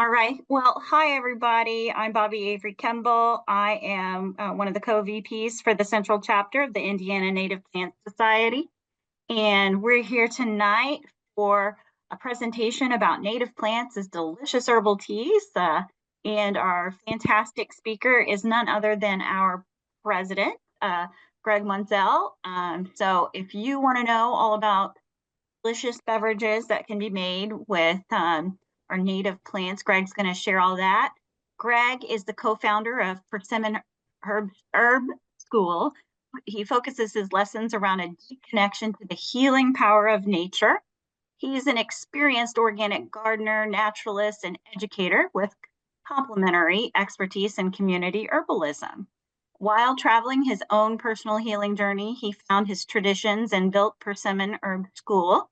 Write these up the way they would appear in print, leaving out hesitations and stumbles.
All right. Well, hi, everybody. I'm Bobby Avery Kemble. I am one of the co-VPs for the Central Chapter of the Indiana Native Plant Society. And we're here tonight for a presentation about native plants as delicious herbal teas. And our fantastic speaker is none other than our president, Greg Monzel. So if you want to know all about delicious beverages that can be made with our native plants, Greg's going to share all that. Greg is the co-founder of Persimmon Herb School. He focuses his lessons around a deep connection to the healing power of nature. He's an experienced organic gardener, naturalist, and educator with complementary expertise in community herbalism. While traveling his own personal healing journey, he found his traditions and built Persimmon Herb School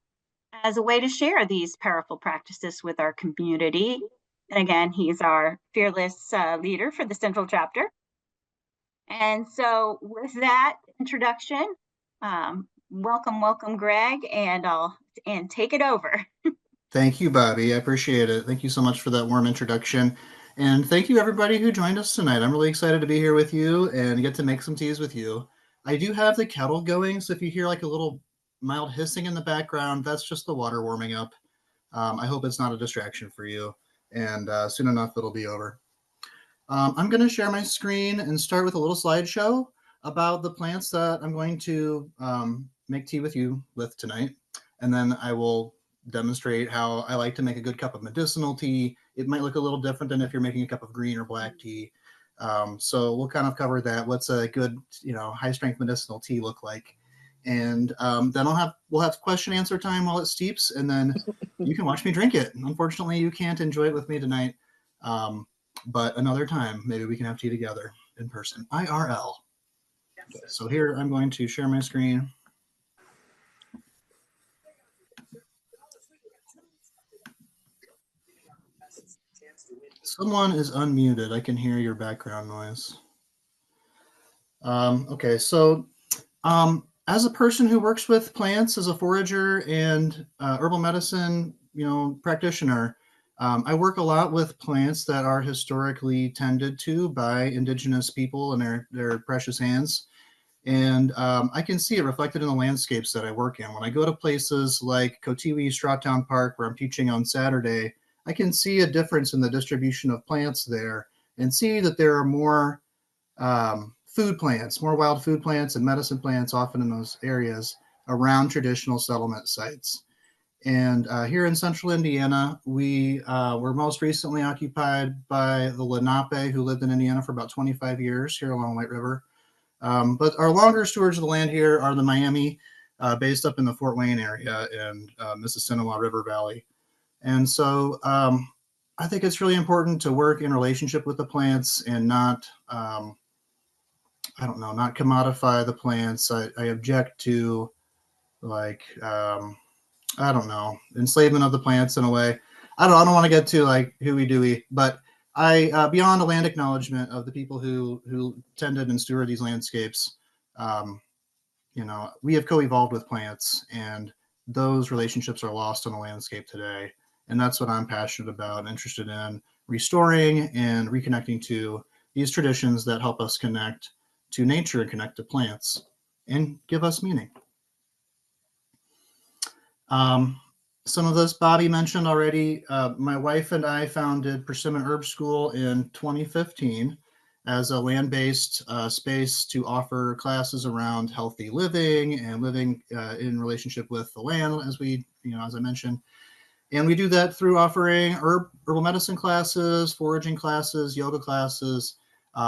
as a way to share these powerful practices with our community. And again, he's our fearless leader for the Central Chapter. And so with that introduction, welcome, Greg, and take it over. Thank you, Bobby. I appreciate it. Thank you so much for that warm introduction. And thank you, everybody who joined us tonight. I'm really excited to be here with you and get to make some teas with you. I do have the kettle going, so if you hear like a little mild hissing in the background, that's just the water warming up. I hope it's not a distraction for you, and soon enough it'll be over. I'm going to share my screen and start with a little slideshow about the plants that I'm going to make tea with you with tonight. And then I will demonstrate how I like to make a good cup of medicinal tea. It might look a little different than if you're making a cup of green or black tea. So we'll kind of cover that. What's a good, high strength medicinal tea look like? And then we'll have question answer time while it steeps, and then you can watch me drink it. Unfortunately, you can't enjoy it with me tonight. But another time, maybe we can have tea together in person, IRL. Okay, so here I'm going to share my screen. Someone is unmuted. I can hear your background noise. Okay, so as a person who works with plants as a forager and herbal medicine, practitioner, I work a lot with plants that are historically tended to by indigenous people and their precious hands. And I can see it reflected in the landscapes that I work in. When I go to places like Kotiwi Strawtown Park, where I'm teaching on Saturday, I can see a difference in the distribution of plants there and see that there are more food plants, more wild food plants and medicine plants often in those areas around traditional settlement sites. And here in central Indiana, we were most recently occupied by the Lenape, who lived in Indiana for about 25 years here along White River. But our longer stewards of the land here are the Miami, based up in the Fort Wayne area and Mississinawa River Valley. And so I think it's really important to work in relationship with the plants and not, not commodify the plants. I object to enslavement of the plants in a way. I don't want to get to like hooey dooey, but beyond a land acknowledgement of the people who tended and steward these landscapes, we have co-evolved with plants, and those relationships are lost on the landscape today. And that's what I'm passionate about and interested in restoring and reconnecting to these traditions that help us connect to nature and connect to plants and give us meaning. Some of this Bobby mentioned already. My wife and I founded Persimmon Herb School in 2015 as a land-based space to offer classes around healthy living and living in relationship with the land, as I mentioned. And we do that through offering herbal medicine classes, foraging classes, yoga classes.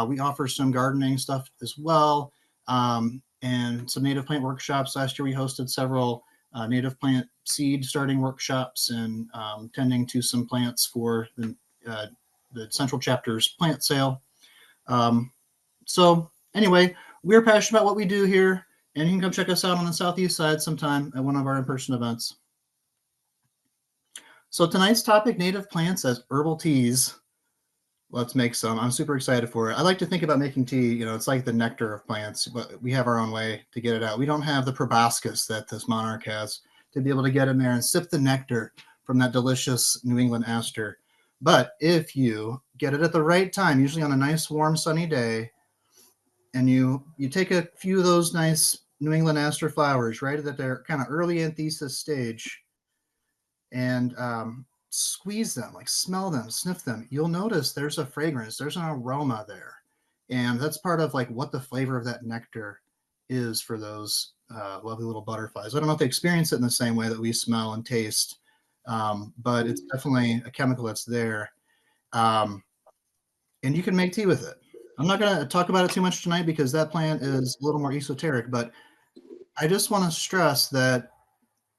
We offer some gardening stuff as well, and some native plant workshops. Last year we hosted several native plant seed starting workshops and tending to some plants for the Central Chapter's plant sale. So anyway, we're passionate about what we do here, and you can come check us out on the southeast side sometime at one of our in-person events. So tonight's topic, native plants as herbal teas. Let's make some. I'm super excited for it. I like to think about making tea, it's like the nectar of plants, but we have our own way to get it out. We don't have the proboscis that this monarch has to be able to get in there and sip the nectar from that delicious New England aster. But if you get it at the right time, usually on a nice, warm, sunny day, and you take a few of those nice New England aster flowers, right, that they're kind of early anthesis stage, and squeeze them, like smell them, sniff them, you'll notice there's a fragrance, there's an aroma there. And that's part of like what the flavor of that nectar is for those lovely little butterflies. I don't know if they experience it in the same way that we smell and taste, but it's definitely a chemical that's there. Um, and you can make tea with it. I'm not going to talk about it too much tonight because that plant is a little more esoteric, but I just want to stress that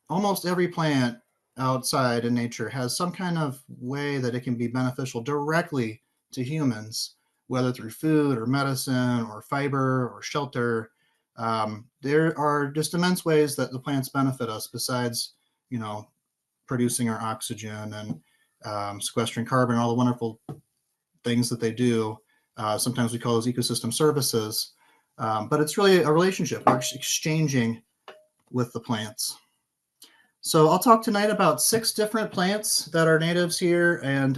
almost every plant outside in nature has some kind of way that it can be beneficial directly to humans, whether through food or medicine or fiber or shelter. There are just immense ways that the plants benefit us besides, you know, producing our oxygen and sequestering carbon, all the wonderful things that they do. Sometimes we call those ecosystem services, but it's really a relationship. We're exchanging with the plants. So I'll talk tonight about 6 different plants that are natives here, and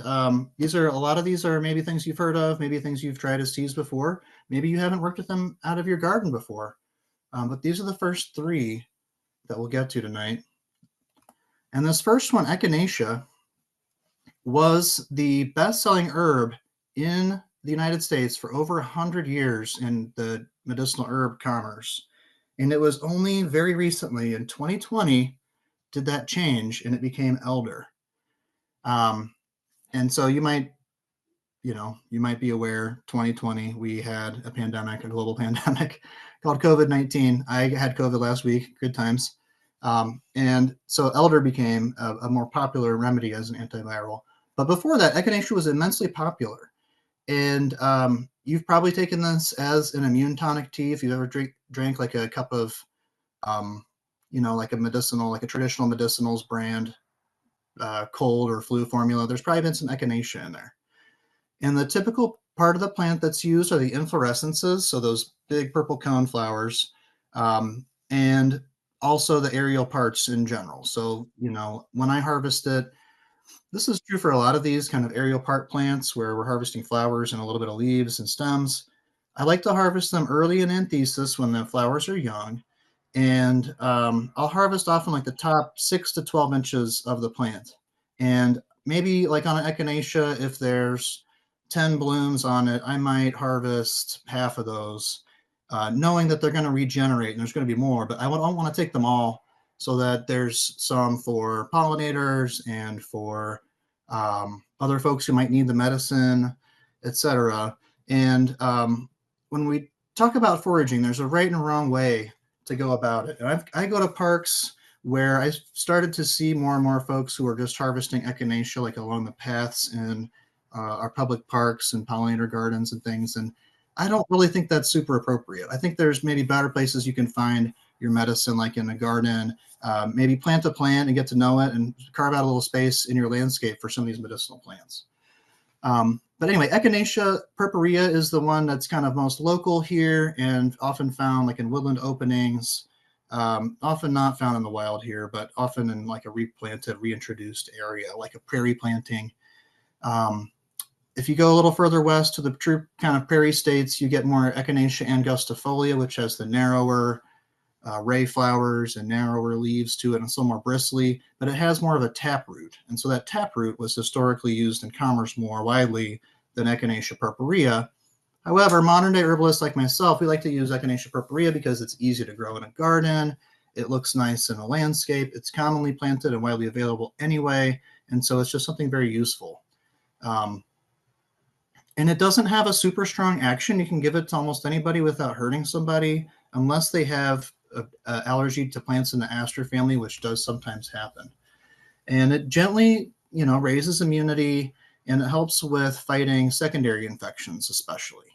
these are a lot of these are maybe things you've heard of, maybe things you've tried as teas before, maybe you haven't worked with them out of your garden before, but these are the first 3 that we'll get to tonight. And this first one, Echinacea, was the best-selling herb in the United States for over 100 years in the medicinal herb commerce, and it was only very recently in 2020 did that change and it became elder. Um, and so you might be aware 2020 we had a pandemic, a global pandemic called COVID-19. I had COVID last week. Good times. And so elder became a more popular remedy as an antiviral. But before that, echinacea was immensely popular. And you've probably taken this as an immune tonic tea if you've ever drank like a cup of like a medicinal, like a traditional medicinals brand cold or flu formula. There's probably been some echinacea in there. And the typical part of the plant that's used are the inflorescences, so those big purple cone flowers, and also the aerial parts in general. So, when I harvest it, this is true for a lot of these kind of aerial part plants where we're harvesting flowers and a little bit of leaves and stems. I like to harvest them early in anthesis when the flowers are young. And I'll harvest often like the top 6 to 12 inches of the plant. And maybe like on an echinacea, if there's 10 blooms on it, I might harvest half of those, knowing that they're going to regenerate and there's going to be more, but I don't want to take them all so that there's some for pollinators and for other folks who might need the medicine, etc. And when we talk about foraging, there's a right and a wrong way to go about it. And I go to parks where I started to see more and more folks who are just harvesting echinacea, like along the paths in our public parks and pollinator gardens and things. And I don't really think that's super appropriate. I think there's maybe better places you can find your medicine, like in a garden, maybe plant a plant and get to know it and carve out a little space in your landscape for some of these medicinal plants. But anyway, Echinacea purpurea is the one that's kind of most local here and often found like in woodland openings, often not found in the wild here, but often in like a replanted, reintroduced area, like a prairie planting. If you go a little further west to the true kind of prairie states, you get more Echinacea angustifolia, which has the narrower ray flowers and narrower leaves to it and so more bristly, but it has more of a taproot. And so that taproot was historically used in commerce more widely than Echinacea purpurea. However, modern day herbalists like myself, we like to use Echinacea purpurea because it's easy to grow in a garden. It looks nice in a landscape. It's commonly planted and widely available anyway. And so it's just something very useful. And it doesn't have a super strong action. You can give it to almost anybody without hurting somebody, unless they have an allergy to plants in the aster family, which does sometimes happen. And it gently, raises immunity, and it helps with fighting secondary infections, especially.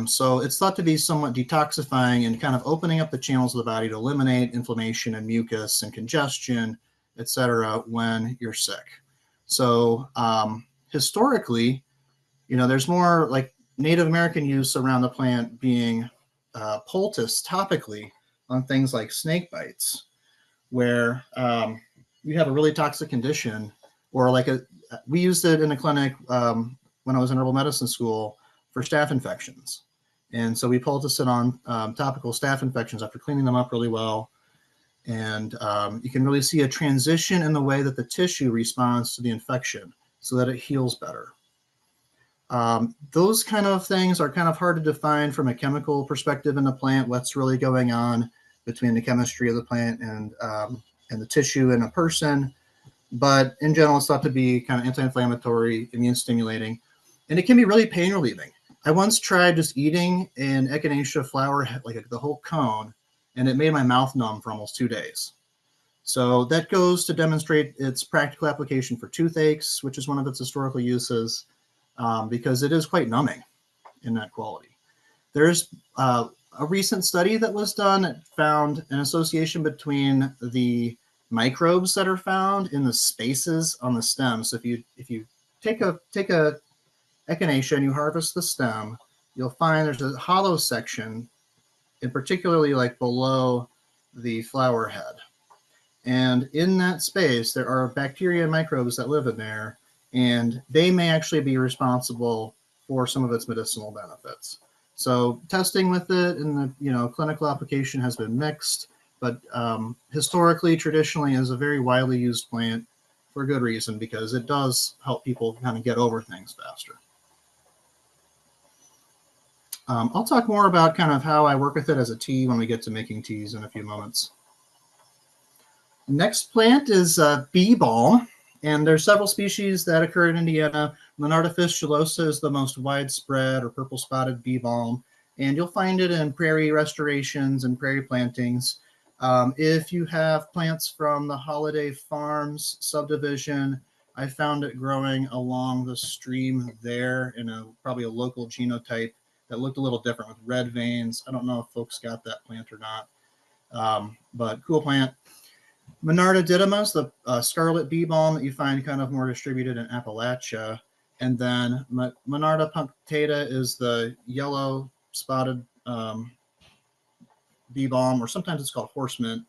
So it's thought to be somewhat detoxifying and kind of opening up the channels of the body to eliminate inflammation and mucus and congestion, etc., when you're sick. So historically, there's more like Native American use around the plant being poulticed topically on things like snake bites, where you have a really toxic condition Or we used it in a clinic when I was in herbal medicine school for staph infections. And so we poulticed it on topical staph infections after cleaning them up really well. And you can really see a transition in the way that the tissue responds to the infection so that it heals better. Those kind of things are kind of hard to define from a chemical perspective in the plant, what's really going on between the chemistry of the plant and the tissue in a person. But in general, it's thought to be kind of anti-inflammatory, immune stimulating, and it can be really pain relieving. I once tried just eating an echinacea flower, like the whole cone, and it made my mouth numb for almost 2 days. So that goes to demonstrate its practical application for toothaches, which is one of its historical uses, because it is quite numbing in that quality. There's a recent study that was done that found an association between the microbes that are found in the spaces on the stem. So if you take a echinacea and you harvest the stem, you'll find there's a hollow section, and particularly like below the flower head. And in that space, there are bacteria and microbes that live in there, and they may actually be responsible for some of its medicinal benefits. So testing with it in the clinical application has been mixed, but historically, traditionally, is a very widely used plant for good reason, because it does help people kind of get over things faster. I'll talk more about kind of how I work with it as a tea when we get to making teas in a few moments. Next plant is bee balm, and there's several species that occur in Indiana. Monarda fistuliosa is the most widespread, or purple spotted bee balm, and you'll find it in prairie restorations and prairie plantings. If you have plants from the Holiday Farms subdivision, I found it growing along the stream there in probably a local genotype that looked a little different with red veins. I don't know if folks got that plant or not, but cool plant. Monarda didyma is the scarlet bee balm that you find kind of more distributed in Appalachia. And then Monarda punctata is the yellow spotted bee balm, or sometimes it's called horsemint.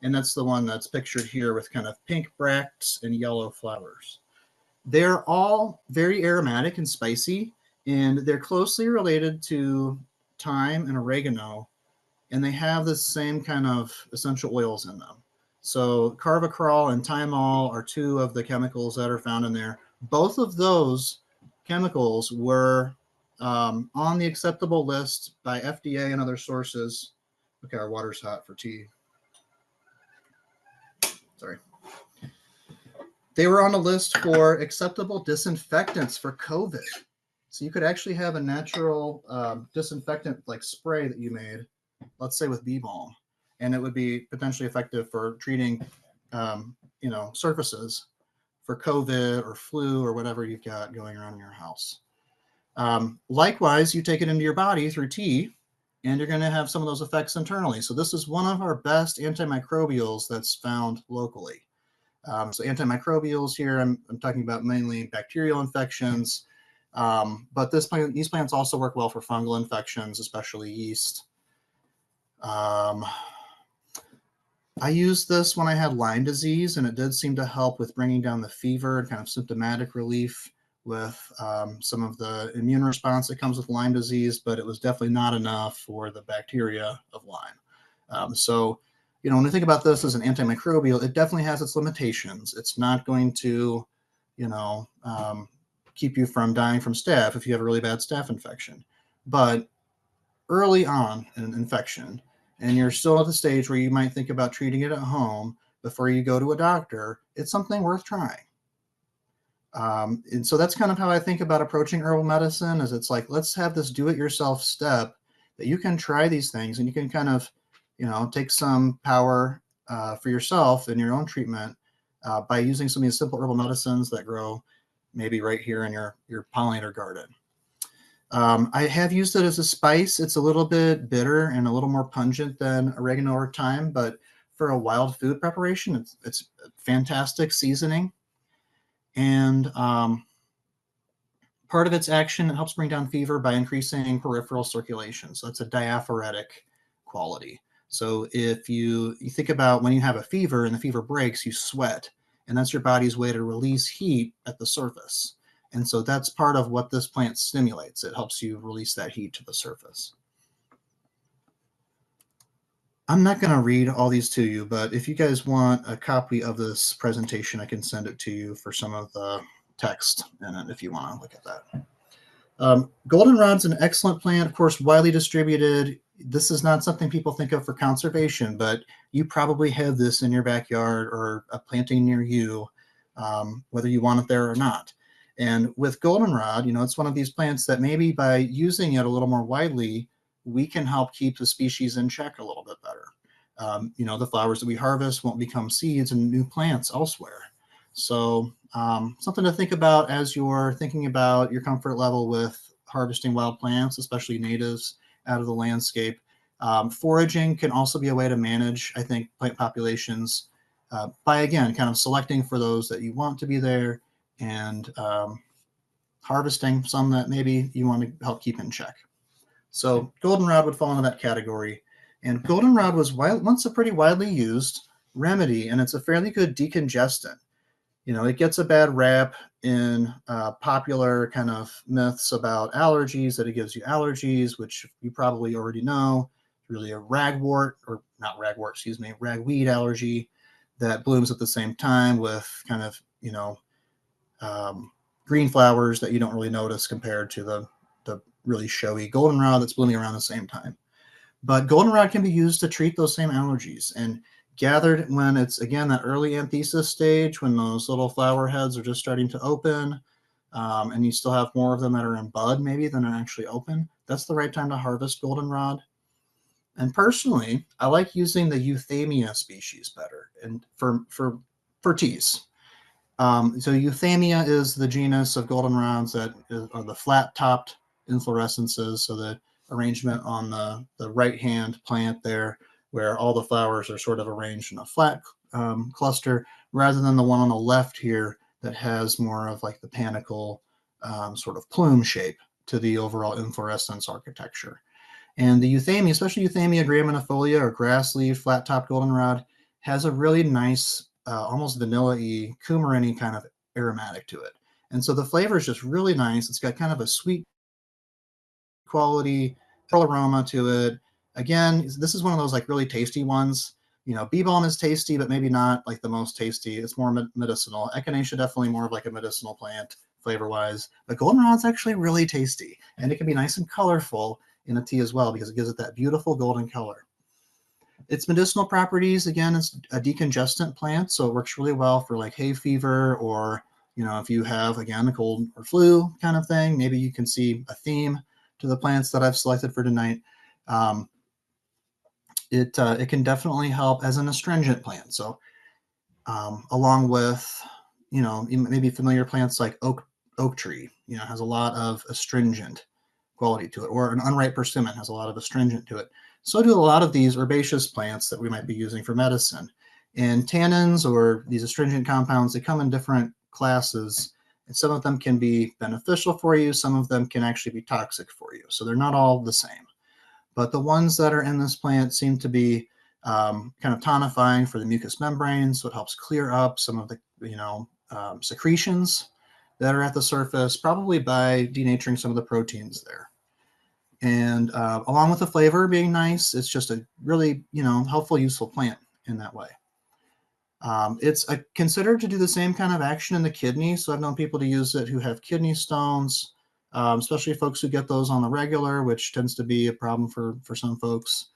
And that's the one that's pictured here with kind of pink bracts and yellow flowers. They're all very aromatic and spicy, and they're closely related to thyme and oregano, and they have the same kind of essential oils in them. So carvacrol and thymol are two of the chemicals that are found in there. Both of those chemicals were on the acceptable list by FDA and other sources. Okay, our water's hot for tea. Sorry. They were on a list for acceptable disinfectants for COVID. So you could actually have a natural disinfectant like spray that you made, let's say with bee balm, and it would be potentially effective for treating, surfaces for COVID or flu or whatever you've got going around in your house. Likewise, you take it into your body through tea, and you're going to have some of those effects internally. So this is one of our best antimicrobials that's found locally. So antimicrobials here, I'm talking about mainly bacterial infections, but these plants also work well for fungal infections, especially yeast. I used this when I had Lyme disease, and it did seem to help with bringing down the fever and kind of symptomatic relief with some of the immune response that comes with Lyme disease, but it was definitely not enough for the bacteria of Lyme. So, when we think about this as an antimicrobial, it definitely has its limitations. It's not going to, keep you from dying from staph if you have a really bad staph infection. But early on in an infection, and you're still at the stage where you might think about treating it at home before you go to a doctor, it's something worth trying. And so that's kind of how I think about approaching herbal medicine, is it's like, let's have this do-it-yourself step that you can try these things, and you can kind of, take some power for yourself in your own treatment by using some of these simple herbal medicines that grow maybe right here in your pollinator garden. I have used it as a spice. It's a little bit bitter and a little more pungent than oregano or thyme, but for a wild food preparation, it's fantastic seasoning. And part of its action, it helps bring down fever by increasing peripheral circulation. So it's a diaphoretic quality. So if you think about when you have a fever and the fever breaks, you sweat. and that's your body's way to release heat at the surface. And so that's part of what this plant stimulates. It helps you release that heat to the surface. I'm not going to read all these to you, but if you guys want a copy of this presentation, I can send it to you for some of the text in it if you want to look at that. Goldenrod's an excellent plant, of course, widely distributed. This is not something people think of for conservation, but you probably have this in your backyard or a planting near you, whether you want it there or not. And with goldenrod, it's one of these plants that maybe by using it a little more widely, we can help keep the species in check a little bit better. The flowers that we harvest won't become seeds and new plants elsewhere. So something to think about as you're thinking about your comfort level with harvesting wild plants, especially natives out of the landscape. Foraging can also be a way to manage, I think, plant populations by, again, kind of selecting for those that you want to be there and harvesting some that maybe you want to help keep in check. So goldenrod would fall into that category. And goldenrod was once a pretty widely used remedy, and it's a fairly good decongestant. It gets a bad rap in popular kind of myths about allergies, that it gives you allergies, which you probably already know. Really a ragweed allergy that blooms at the same time with kind of, green flowers that you don't really notice compared to the really showy goldenrod that's blooming around the same time. But goldenrod can be used to treat those same allergies, and gathered when it's, again, that early anthesis stage, when those little flower heads are just starting to open, and you still have more of them that are in bud maybe than are actually open. That's the right time to harvest goldenrod. And personally, I like using the Euthymia species better, and for teas. So Euthymia is the genus of goldenrods that are the flat-topped inflorescences, so the arrangement on the right-hand plant there, where all the flowers are sort of arranged in a flat cluster, rather than the one on the left here that has more of like the panicle sort of plume shape to the overall inflorescence architecture. And the Euthymia, especially Euthymia graminifolia or grass-leaved flat-topped goldenrod, has a really nice, almost vanilla-y, coumarin-y kind of aromatic to it. And so the flavor is just really nice. It's got kind of a sweet quality aroma to it. Again, this is one of those like really tasty ones. Bee balm is tasty, but maybe not like the most tasty. It's more medicinal. Echinacea definitely more of like a medicinal plant flavor-wise. But goldenrod's actually really tasty, and it can be nice and colorful in a tea as well because it gives it that beautiful golden color. Its medicinal properties, again, it's a decongestant plant, so it works really well for like hay fever, or if you have, again, a cold or flu kind of thing. Maybe you can see a theme to the plants that I've selected for tonight. It can definitely help as an astringent plant. So along with, maybe familiar plants like oak tree, has a lot of astringent quality to it, or an unripe persimmon has a lot of astringent to it. So do a lot of these herbaceous plants that we might be using for medicine. And tannins, or these astringent compounds, they come in different classes, and some of them can be beneficial for you, some of them can actually be toxic for you. So they're not all the same. But the ones that are in this plant seem to be kind of tonifying for the mucous membrane, so it helps clear up some of the secretions that are at the surface, probably by denaturing some of the proteins there. And along with the flavor being nice, it's just a really helpful, useful plant in that way. It's considered to do the same kind of action in the kidney. So I've known people to use it who have kidney stones, especially folks who get those on the regular, which tends to be a problem for some folks.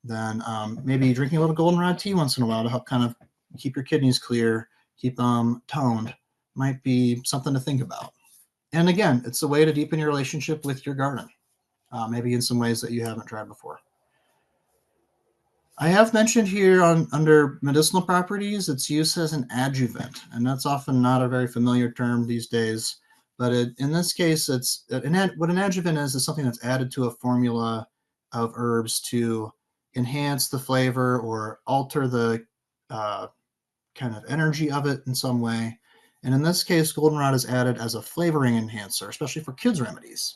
Then maybe drinking a little goldenrod tea once in a while to help kind of keep your kidneys clear, keep them toned, might be something to think about. And again, it's a way to deepen your relationship with your garden, maybe in some ways that you haven't tried before. I have mentioned here under medicinal properties, its use as an adjuvant, and that's often not a very familiar term these days. But in this case, what an adjuvant is something that's added to a formula of herbs to enhance the flavor or alter the kind of energy of it in some way. And in this case, goldenrod is added as a flavoring enhancer, especially for kids' remedies.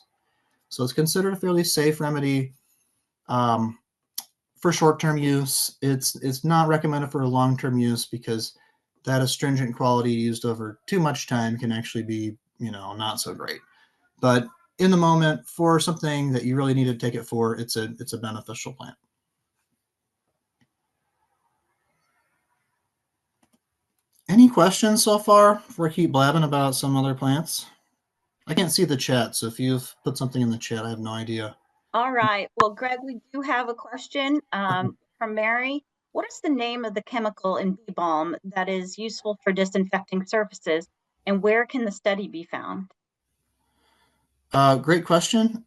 So it's considered a fairly safe remedy. For short-term use. It's not recommended for long-term use because that astringent quality used over too much time can actually be, not so great. But in the moment, for something that you really need to take it for, it's a beneficial plant. Any questions so far before I keep blabbing about some other plants? I can't see the chat, so if you've put something in the chat, I have no idea. All right. Well, Greg, we do have a question from Mary. What is the name of the chemical in bee balm that is useful for disinfecting surfaces, and where can the study be found? Great question.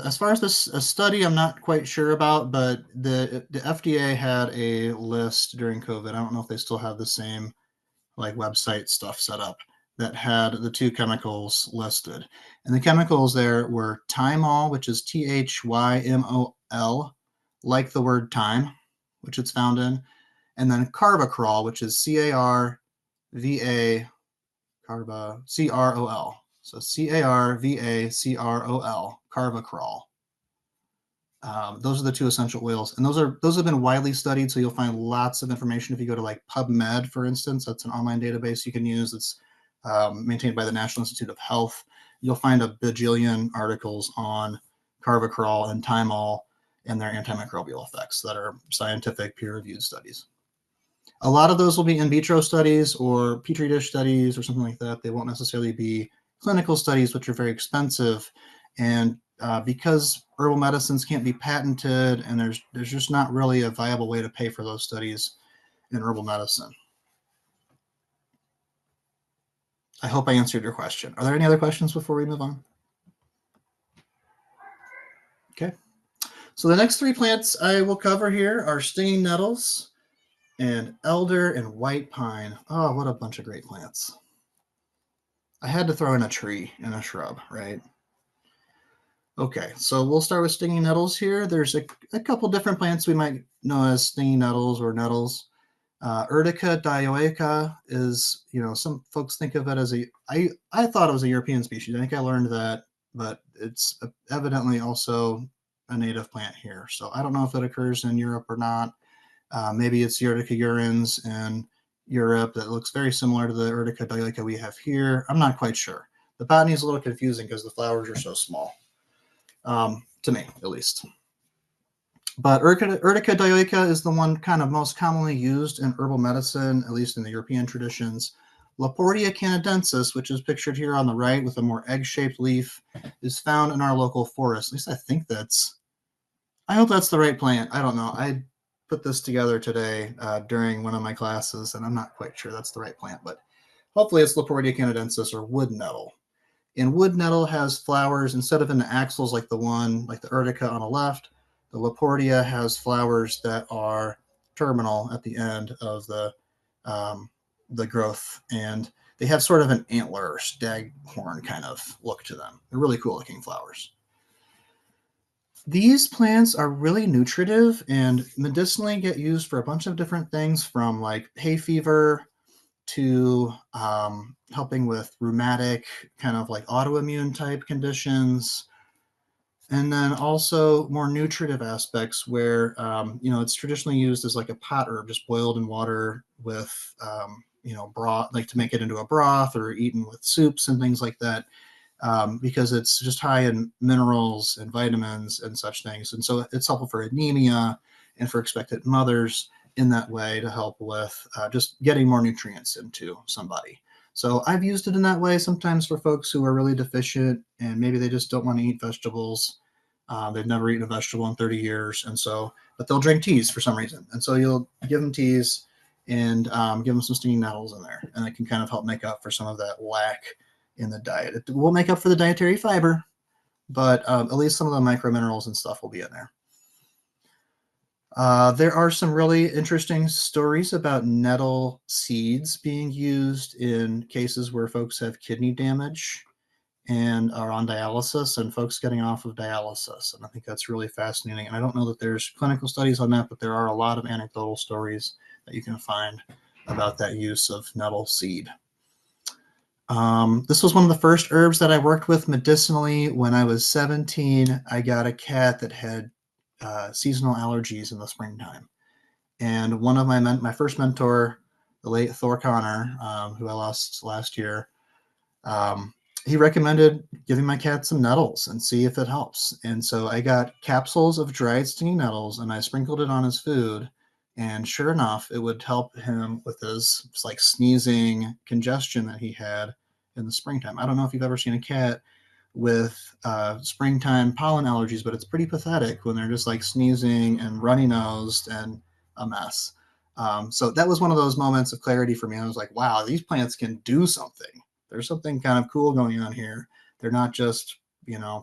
As far as this a study, I'm not quite sure about, but the FDA had a list during COVID. I don't know if they still have the same like website stuff set up that had the two chemicals listed. And the chemicals there were thymol, which is THYMOL, like the word thyme, which it's found in, and then carbacrol, which is CARVA CROL. So CARVACROL, carbacrol. Those are the two essential oils, and those have been widely studied. So you'll find lots of information if you go to like PubMed, for instance. That's an online database you can use. It's maintained by the National Institute of Health. You'll find a bajillion articles on carbacrol and thymol and their antimicrobial effects that are scientific peer-reviewed studies. A lot of those will be in vitro studies or petri dish studies or something like that. They won't necessarily be clinical studies, which are very expensive. And because herbal medicines can't be patented, and there's just not really a viable way to pay for those studies in herbal medicine. I hope I answered your question. Are there any other questions before we move on? Okay. So the next three plants I will cover here are stinging nettles and elder and white pine. Oh, what a bunch of great plants. I had to throw in a tree and a shrub, right? Okay, so we'll start with stinging nettles here. There's a couple different plants we might know as stinging nettles or nettles. Urtica dioica is, some folks think of it as I thought it was a European species. I think I learned that, but it's evidently also a native plant here. So I don't know if it occurs in Europe or not. Maybe it's Urtica urens in Europe that looks very similar to the Urtica dioica we have here. I'm not quite sure. The botany is a little confusing because the flowers are so small. To me, at least. But Urtica dioica is the one kind of most commonly used in herbal medicine, at least in the European traditions. Laportia canadensis, which is pictured here on the right with a more egg-shaped leaf, is found in our local forest. At least I hope that's the right plant. I don't know. I put this together today during one of my classes, and I'm not quite sure that's the right plant, but hopefully it's Laportia canadensis or wood nettle. And wood nettle has flowers instead of in the axils like the Urtica on the left. The Laportia has flowers that are terminal at the end of the growth, and they have sort of an antler or staghorn kind of look to them. They're really cool looking flowers. These plants are really nutritive and medicinally get used for a bunch of different things, from like hay fever to helping with rheumatic kind of like autoimmune type conditions, and then also more nutritive aspects where it's traditionally used as like a pot herb, just boiled in water with broth, like to make it into a broth, or eaten with soups and things like that, because it's just high in minerals and vitamins and such things. And so it's helpful for anemia and for expectant mothers in that way, to help with just getting more nutrients into somebody. So I've used it in that way sometimes for folks who are really deficient and maybe they just don't want to eat vegetables. They've never eaten a vegetable in 30 years. And so, but they'll drink teas for some reason. And so you'll give them teas and give them some stinging nettles in there. And it can kind of help make up for some of that lack in the diet. It won't make up for the dietary fiber, but at least some of the microminerals and stuff will be in there. There are some really interesting stories about nettle seeds being used in cases where folks have kidney damage and are on dialysis, and folks getting off of dialysis. And I think that's really fascinating. And I don't know that there's clinical studies on that, but there are a lot of anecdotal stories that you can find about that use of nettle seed. This was one of the first herbs that I worked with medicinally. When I was 17, I got a cat that had seasonal allergies in the springtime. And one of my first mentor, the late Thor Connor, who I lost last year, um, he recommended giving my cat some nettles and see if it helps. And so I got capsules of dried stinging nettles and I sprinkled it on his food. And sure enough, it would help him with his like sneezing congestion that he had in the springtime. I don't know if you've ever seen a cat with springtime pollen allergies, but it's pretty pathetic when they're just like sneezing and runny nosed and a mess. So that was one of those moments of clarity for me. I was like, wow, these plants can do something. There's something kind of cool going on here. They're not just,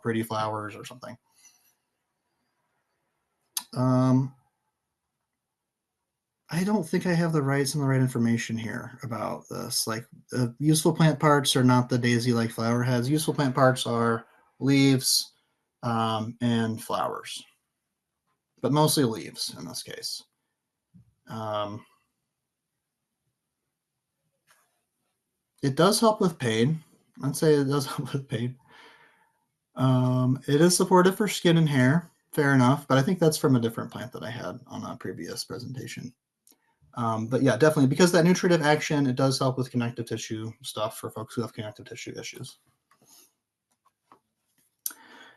pretty flowers or something. Um, I don't think I have some of the right information here about this. Like, useful plant parts are not the daisy-like flower heads. Useful plant parts are leaves and flowers, but mostly leaves in this case. Um, it does help with pain. I'd say it does help with pain. It is supportive for skin and hair. Fair enough, but I think that's from a different plant that I had on a previous presentation. But yeah, definitely because that nutritive action, it does help with connective tissue stuff for folks who have connective tissue issues.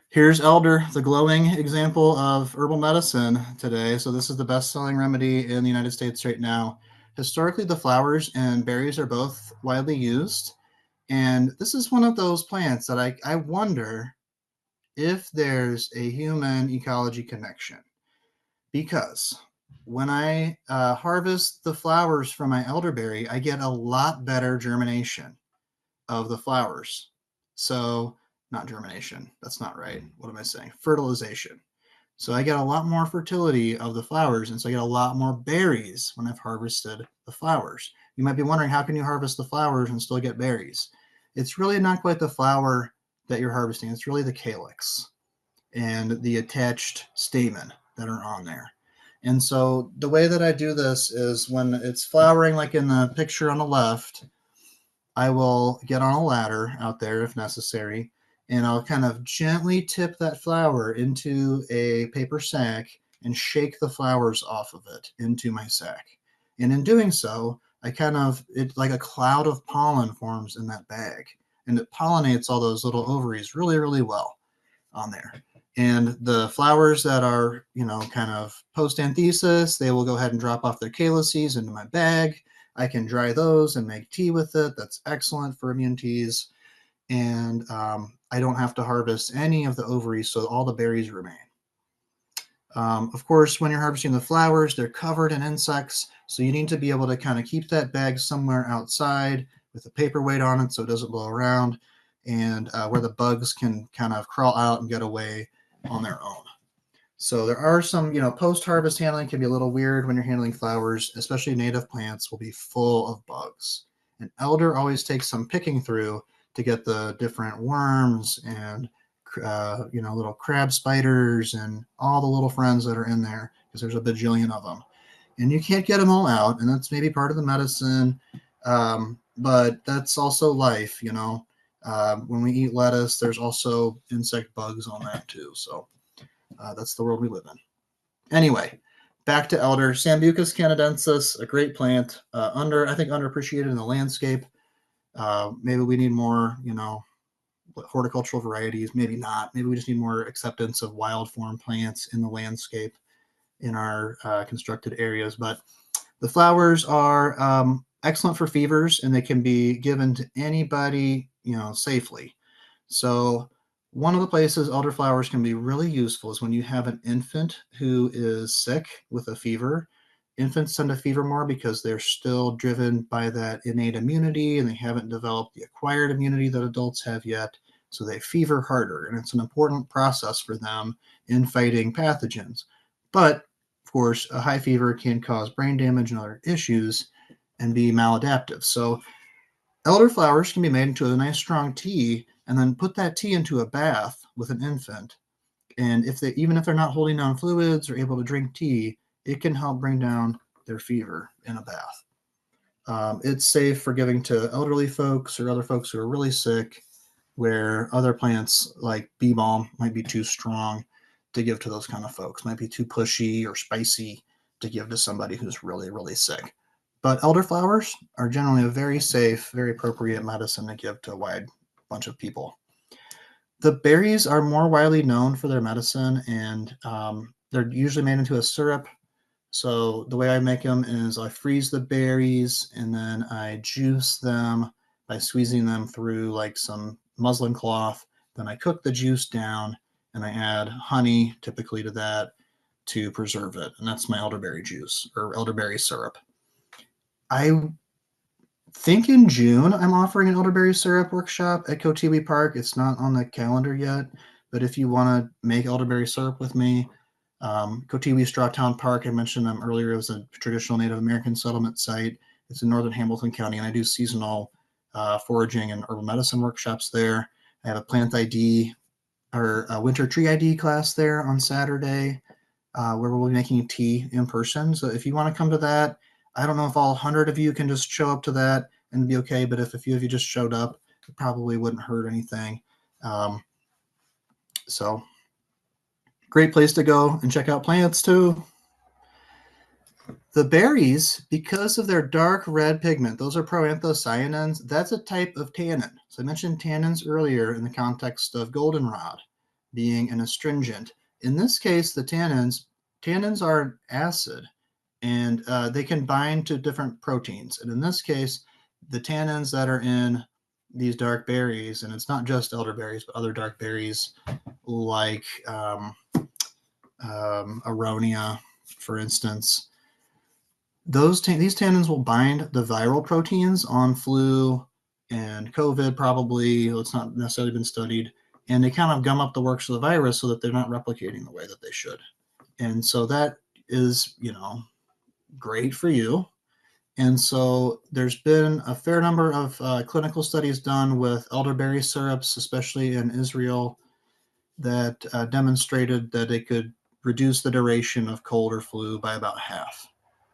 Here's elder, the glowing example of herbal medicine today. So this is the best-selling remedy in the United States right now. Historically, the flowers and berries are both widely used. And this is one of those plants that I wonder if there's a human ecology connection. Because when I harvest the flowers from my elderberry, I get a lot better germination of the flowers. So, not germination, that's not right. What am I saying? Fertilization. So, I get a lot more fertility of the flowers, and so I get a lot more berries when I've harvested the flowers. You might be wondering, how can you harvest the flowers and still get berries? It's really not quite the flower that you're harvesting, it's really the calyx and the attached stamen that are on there. And so the way that I do this is when it's flowering, like in the picture on the left, I will get on a ladder out there if necessary, and I'll kind of gently tip that flower into a paper sack and shake the flowers off of it into my sack. And in doing so, it's like a cloud of pollen forms in that bag, and it pollinates all those little ovaries really, really well on there. And the flowers that are, kind of post-anthesis, they will go ahead and drop off their calyces into my bag. I can dry those and make tea with it. That's excellent for immune teas. And I don't have to harvest any of the ovaries, so all the berries remain. Of course, when you're harvesting the flowers, they're covered in insects, so you need to be able to kind of keep that bag somewhere outside with a paperweight on it so it doesn't blow around, and where the bugs can kind of crawl out and get away on their own. So there are some, post-harvest handling can be a little weird when you're handling flowers, especially native plants will be full of bugs. An elder always takes some picking through to get the different worms and little crab spiders and all the little friends that are in there, because there's a bajillion of them. And you can't get them all out, and that's maybe part of the medicine, but that's also life, when we eat lettuce, there's also insect bugs on that too. So that's the world we live in. Anyway, back to elder. Sambucus canadensis, a great plant, I think underappreciated in the landscape. Maybe we need more, horticultural varieties. Maybe not. Maybe we just need more acceptance of wild form plants in the landscape in our constructed areas. But the flowers are excellent for fevers, and they can be given to anybody, safely. So one of the places elderflowers can be really useful is when you have an infant who is sick with a fever. Infants tend to fever more because they're still driven by that innate immunity and they haven't developed the acquired immunity that adults have yet. So they fever harder, and it's an important process for them in fighting pathogens. But of course, a high fever can cause brain damage and other issues and be maladaptive. So elderflowers can be made into a nice strong tea, and then put that tea into a bath with an infant. And even if they're not holding down fluids or able to drink tea, it can help bring down their fever in a bath. It's safe for giving to elderly folks or other folks who are really sick, where other plants like bee balm might be too strong to give to those kind of folks, might be too pushy or spicy. to give to somebody who's really, really sick. But elderflowers are generally a very safe, very appropriate medicine to give to a wide bunch of people. The berries are more widely known for their medicine, and they're usually made into a syrup. So the way I make them is I freeze the berries and then I juice them by squeezing them through like some muslin cloth. Then I cook the juice down and I add honey typically to that to preserve it. And that's my elderberry juice or elderberry syrup. I think in June I'm offering an elderberry syrup workshop at Cotiwi Park. It's not on the calendar yet, but if you want to make elderberry syrup with me, Cotiwi Strawtown Park, I mentioned them earlier, it was a traditional Native American settlement site. It's in northern Hamilton County, and I do seasonal foraging and herbal medicine workshops there. I have a plant ID or a winter tree ID class there on Saturday where we'll be making tea in person. So if you want to come to that, I don't know if all 100 of you can just show up to that and be okay, but if a few of you just showed up, it probably wouldn't hurt anything. So great place to go and check out plants too. The berries, because of their dark red pigment, those are proanthocyanins. That's a type of tannin. So I mentioned tannins earlier in the context of goldenrod being an astringent. In this case, the tannins are acid, and they can bind to different proteins. And in this case, the tannins that are in these dark berries, and it's not just elderberries, but other dark berries like aronia, for instance, these tannins will bind the viral proteins on flu and COVID, probably. It's not necessarily been studied. And they kind of gum up the works of the virus so that they're not replicating the way that they should. And so that is, great for you. And so there's been a fair number of clinical studies done with elderberry syrups, especially in Israel, that demonstrated that it could reduce the duration of cold or flu by about half.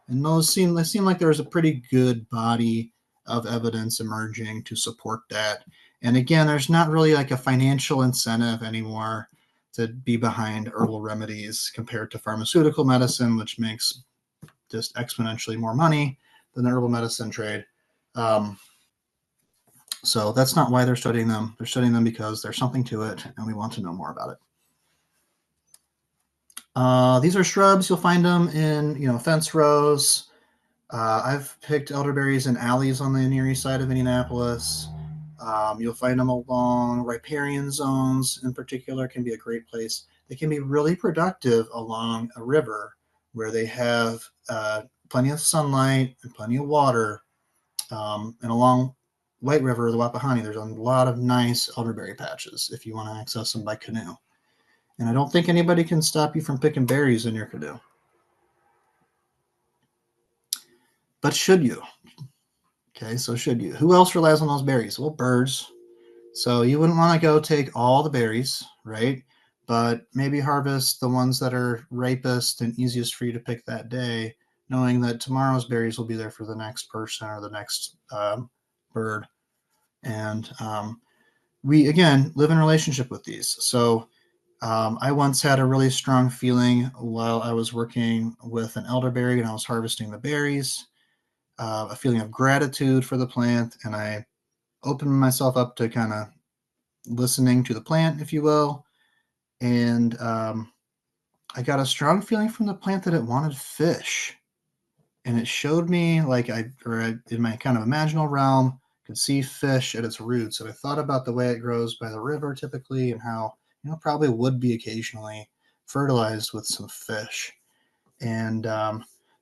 And those seem like there was a pretty good body of evidence emerging to support that. And again, there's not really like a financial incentive anymore to be behind herbal remedies compared to pharmaceutical medicine, which makes just exponentially more money than the herbal medicine trade. So that's not why they're studying them. They're studying them because there's something to it, and we want to know more about it. These are shrubs. You'll find them in fence rows. I've picked elderberries in alleys on the near east side of Indianapolis. You'll find them along riparian zones in particular, can be a great place. They can be really productive along a river where they have plenty of sunlight and plenty of water. And along White River, the Wapahani, there's a lot of nice elderberry patches if you want to access them by canoe. And I don't think anybody can stop you from picking berries in your canoe. But should you? Okay, so should you? Who else relies on those berries? Well, birds. So you wouldn't want to go take all the berries, right? But maybe harvest the ones that are ripest and easiest for you to pick that day, knowing that tomorrow's berries will be there for the next person or the next bird. And we, again, live in relationship with these. So I once had a really strong feeling while I was working with an elderberry and I was harvesting the berries, a feeling of gratitude for the plant. And I opened myself up to kind of listening to the plant, if you will. And I got a strong feeling from the plant that it wanted fish. And it showed me in my kind of imaginal realm, could see fish at its roots. And I thought about the way it grows by the river typically and how, probably would be occasionally fertilized with some fish. And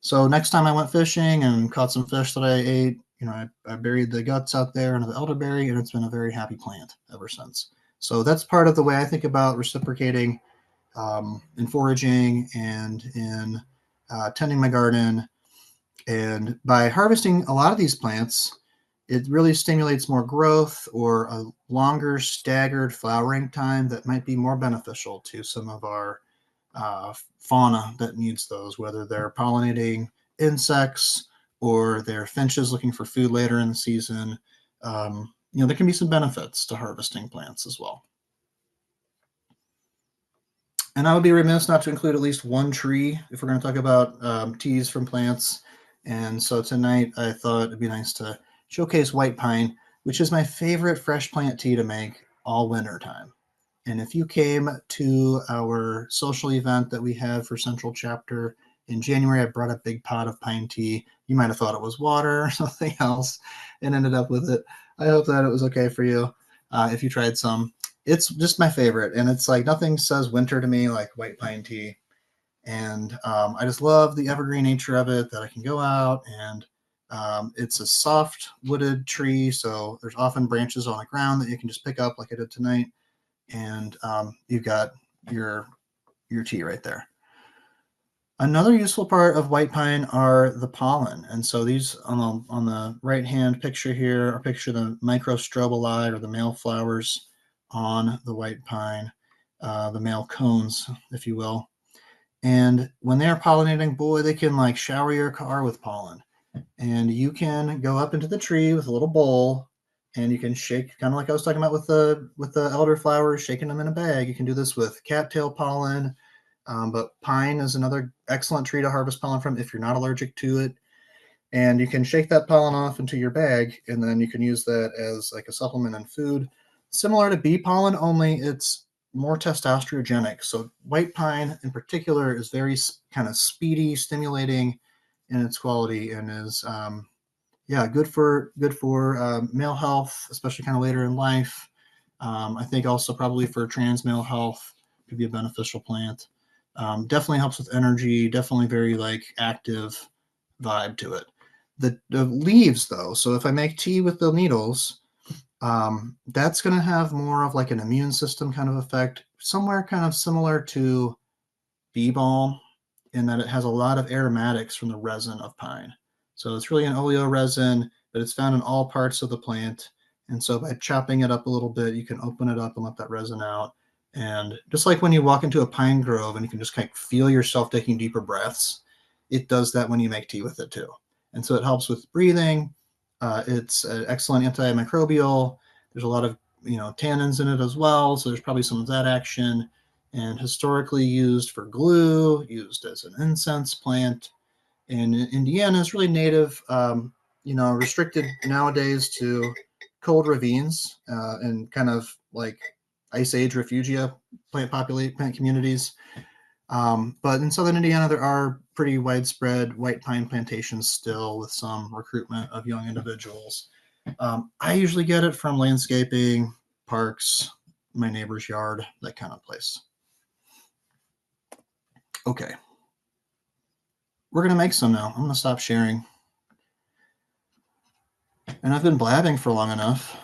so next time I went fishing and caught some fish that I ate, I buried the guts out there into the elderberry, and it's been a very happy plant ever since. So that's part of the way I think about reciprocating in foraging and in tending my garden. And by harvesting a lot of these plants, it really stimulates more growth or a longer staggered flowering time that might be more beneficial to some of our fauna that needs those, whether they're pollinating insects or they're finches looking for food later in the season. There can be some benefits to harvesting plants as well. And I would be remiss not to include at least one tree if we're going to talk about teas from plants. And so tonight I thought it'd be nice to showcase white pine, which is my favorite fresh plant tea to make all winter time. And if you came to our social event that we have for Central Chapter in January, I brought a big pot of pine tea. You might have thought it was water or something else and ended up with it. I hope that it was okay for you if you tried some. It's just my favorite, and it's like nothing says winter to me like white pine tea. And I just love the evergreen nature of it, that I can go out and it's a soft wooded tree, so there's often branches on the ground that you can just pick up like I did tonight, and you've got your your tea right there. Another useful part of white pine are the pollen, and so these on the right hand picture here are picture the microstrobili, or the male flowers on the white pine, the male cones, if you will. And when they're pollinating, boy, they can like shower your car with pollen. And you can go up into the tree with a little bowl, and you can shake, kind of like I was talking about with the elderflowers, shaking them in a bag. You can do this with cattail pollen, but pine is another excellent tree to harvest pollen from if you're not allergic to it. And you can shake that pollen off into your bag, and then you can use that as like a supplement in food, similar to bee pollen, only it's more testosterogenic. So white pine in particular is very kind of speedy, stimulating in its quality, and is yeah, good for male health, especially kind of later in life. I think also probably for trans male health could be a beneficial plant. Definitely helps with energy. Definitely very like active vibe to it. The leaves though, so if I make tea with the needles, that's going to have more of like an immune system kind of effect, somewhere kind of similar to bee balm, in that it has a lot of aromatics from the resin of pine. So it's really an oleoresin, but it's found in all parts of the plant. And so by chopping it up a little bit, you can open it up and let that resin out. And just like when you walk into a pine grove and you can just kind of feel yourself taking deeper breaths, it does that when you make tea with it too. And so it helps with breathing. It's an excellent antimicrobial. There's a lot of tannins in it as well, so there's probably some of that action. And historically used for glue, used as an incense plant. And Indiana is really native, restricted nowadays to cold ravines and kind of like ice age refugia plant communities. But in southern Indiana, there are pretty widespread white pine plantations still, with some recruitment of young individuals. I usually get it from landscaping, parks, my neighbor's yard, that kind of place. Okay, we're going to make some now. I'm going to stop sharing. And I've been blabbing for long enough.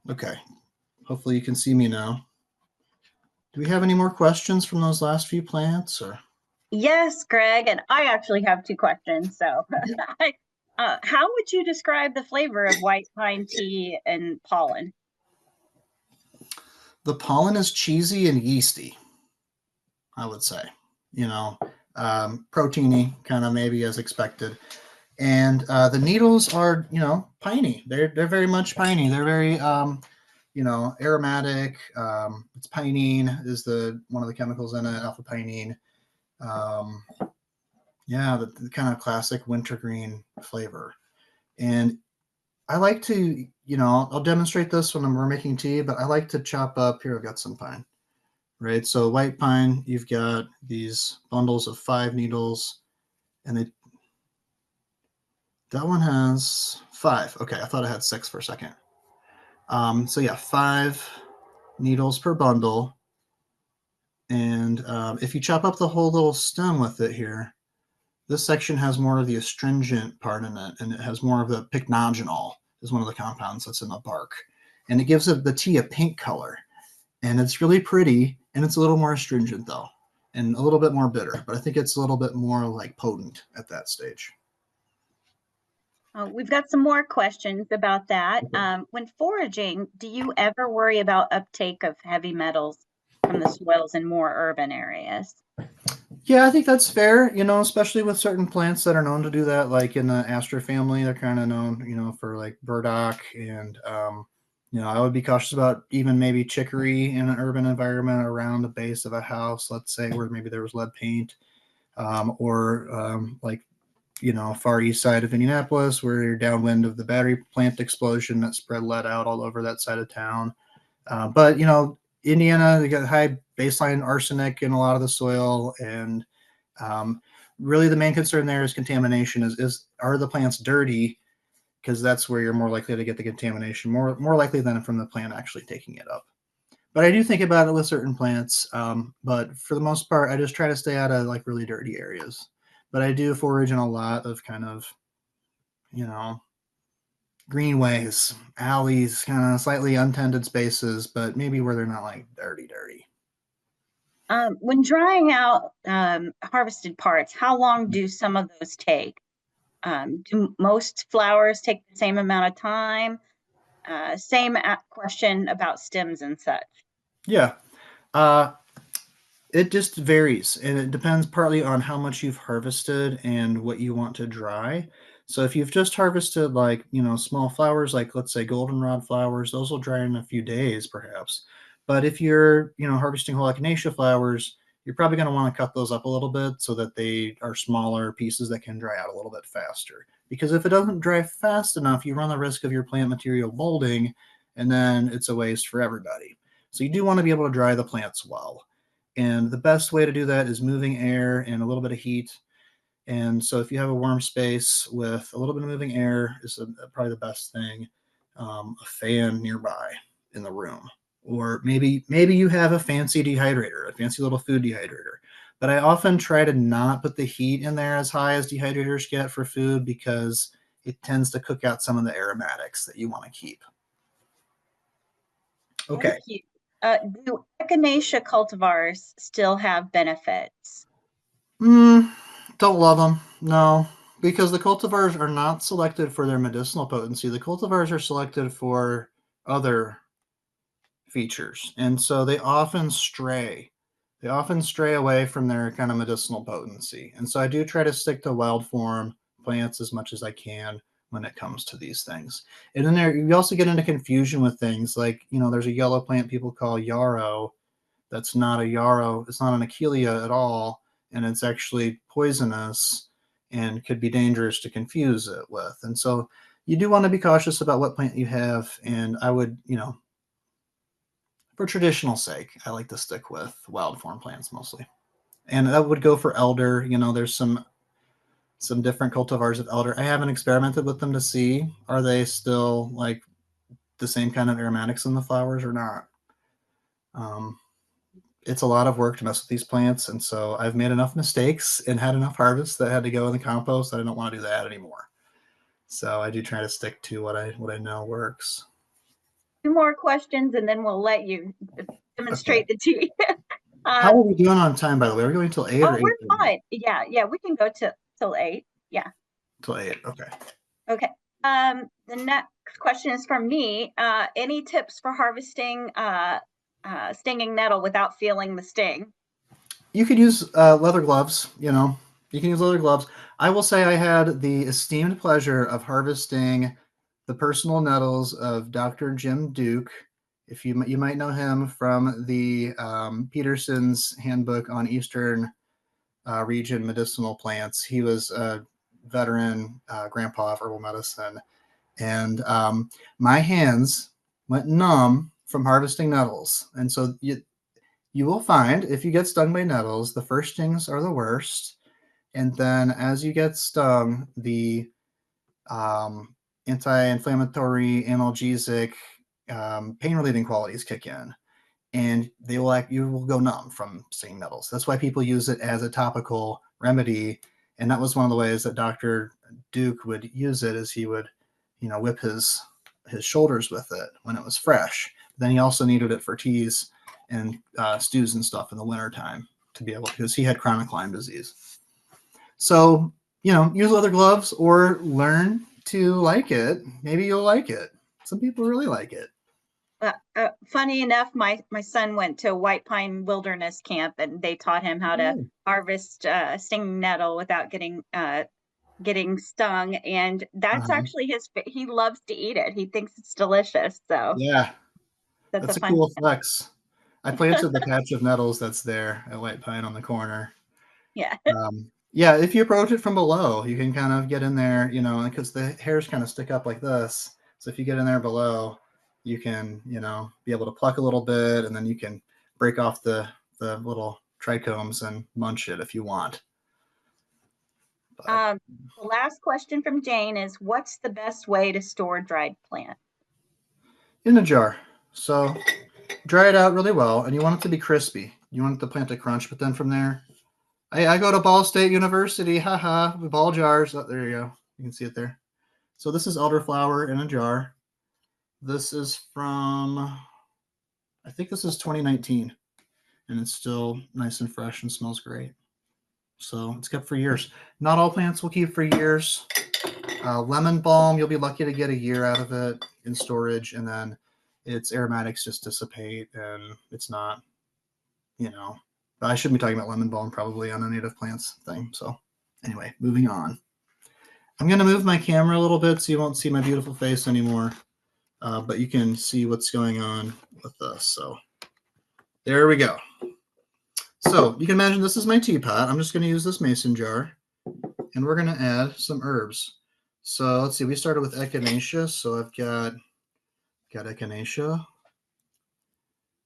Okay, hopefully you can see me now. Do we have any more questions from those last few plants? Or Yes, Greg, and I actually have two questions. So, how would you describe the flavor of white pine tea and pollen? the pollen is cheesy and yeasty, I would say. Proteiny, kind of maybe as expected. And the needles are, piney. They're very much piney. They're very, aromatic. It's pinene is the one of the chemicals in it, alpha pinene. Um, yeah, the kind of classic wintergreen flavor. And I like to, I'll demonstrate this when we're making tea, but I like to chop up. Here, I've got some pine, right? So white pine, you've got these bundles of 5 needles, and that one has 5. Okay, I thought I had 6 for a second. So yeah, 5 needles per bundle. And if you chop up the whole little stem with it here, this section has more of the astringent part in it, and it has more of the pycnogenol, is one of the compounds that's in the bark. And it gives the tea a pink color. And it's really pretty, and it's a little more astringent though, and a little bit more bitter, but I think it's a little bit more like potent at that stage. We've got some more questions about that. When foraging, do you ever worry about uptake of heavy metals from the soils in more urban areas? Yeah, I think that's fair, especially with certain plants that are known to do that, like in the aster family, they're kind of known, for like burdock and, I would be cautious about even maybe chicory in an urban environment around the base of a house, let's say, where maybe there was lead paint, or like, far east side of Indianapolis, where you're downwind of the battery plant explosion that spread lead out all over that side of town. But Indiana, they got high baseline arsenic in a lot of the soil, and really the main concern there is contamination. Is are the plants dirty? Because that's where you're more likely to get the contamination, more likely than from the plant actually taking it up. But I do think about it with certain plants. But for the most part, I just try to stay out of like really dirty areas. But I do forage in a lot of kind of, you know, greenways, alleys, kind of slightly untended spaces, but maybe where they're not like dirty, dirty. When drying out harvested parts, how long do some of those take? Do most flowers take the same amount of time? Same question about stems and such. Yeah. Uh, It just varies, and it depends partly on how much you've harvested and what you want to dry. So if you've just harvested like, small flowers, like let's say goldenrod flowers, those will dry in a few days perhaps. But if you're, harvesting whole echinacea flowers, you're probably going to want to cut those up a little bit so that they are smaller pieces that can dry out a little bit faster. Because if it doesn't dry fast enough, you run the risk of your plant material molding, and then it's a waste for everybody. So you do want to be able to dry the plants well. And the best way to do that is moving air and a little bit of heat. And so if you have a warm space with a little bit of moving air is probably the best thing. A fan nearby in the room. Or maybe you have a fancy dehydrator, a fancy little food dehydrator. But I often try to not put the heat in there as high as dehydrators get for food because it tends to cook out some of the aromatics that you want to keep. Okay. Thank you. Do echinacea cultivars still have benefits? Mm, don't love them. No, because the cultivars are not selected for their medicinal potency. The cultivars are selected for other features, and so they often stray. They often stray away from their kind of medicinal potency. And so I do try to stick to wild form plants as much as I can when it comes to these things. And then there you also get into confusion with things like, there's a yellow plant people call yarrow that's not a yarrow. It's not an achillea at all, and it's actually poisonous and could be dangerous to confuse it with. And so you do want to be cautious about what plant you have. And I would, for traditional sake, I like to stick with wild form plants mostly. And that would go for elder. There's some different cultivars of elder. I haven't experimented with them to see are they still like the same kind of aromatics in the flowers or not. It's a lot of work to mess with these plants, and so I've made enough mistakes and had enough harvests that had to go in the compost that I don't want to do that anymore. So I do try to stick to what I know works. Two more questions and then we'll let you Okay. demonstrate the tea. How are we doing on time, by the way? Are we going till 8 or Oh, 8? we're fine. Yeah, we can go till 8. Yeah. Till 8. Okay. Okay. The next question is from me. Any tips for harvesting stinging nettle without feeling the sting? You could use leather gloves. You can use leather gloves. I will say I had the esteemed pleasure of harvesting the personal nettles of Dr. Jim Duke. If you might know him from the Peterson's Handbook on Eastern region medicinal plants. He was a veteran grandpa of herbal medicine, and my hands went numb from harvesting nettles. And so you will find if you get stung by nettles, the first stings are the worst. And then as you get stung, the anti-inflammatory, analgesic, pain relieving qualities kick in. And you will go numb from stinging nettles. That's why people use it as a topical remedy. And that was one of the ways that Dr. Duke would use it, is he would, whip his shoulders with it when it was fresh. Then he also needed it for teas and stews and stuff in the wintertime to be able, because he had chronic Lyme disease. So, use leather gloves or learn to like it. Maybe you'll like it. Some people really like it. Funny enough, my son went to White Pine Wilderness Camp and they taught him how to harvest stinging nettle without getting getting stung, and that's Uh-huh. actually he loves to eat it. He thinks it's delicious. So Yeah, that's a that's a fun cool flex. I planted the patch of nettles that's there at White Pine on the corner. yeah. Yeah, if you approach it from below, you can kind of get in there, you know, because the hairs kind of stick up like this. So if you get in there below, you can, you know, be able to pluck a little bit, and then you can break off the little trichomes and munch it if you want. But Um, the last question from Jane is, what's the best way to store dried plant? in a jar. So dry it out really well, and you want it to be crispy. You want the plant to crunch, but then from there, I go to Ball State University, haha, with ball jars. Oh, there you go. You can see it there. So this is elderflower in a jar. This is from, I think this is 2019, and it's still nice and fresh and smells great. So it's kept for years. Not all plants will keep for years. Lemon balm, you'll be lucky to get a year out of it in storage, and then its aromatics just dissipate, and it's not, you know. I shouldn't be talking about lemon balm probably on a native plants thing. So anyway, moving on. I'm going to move my camera a little bit so you won't see my beautiful face anymore, but you can see what's going on with this. So there we go. So you can imagine this is my teapot. I'm just going to use this mason jar, and we're going to add some herbs. So let's see. We started with echinacea. So I've got echinacea.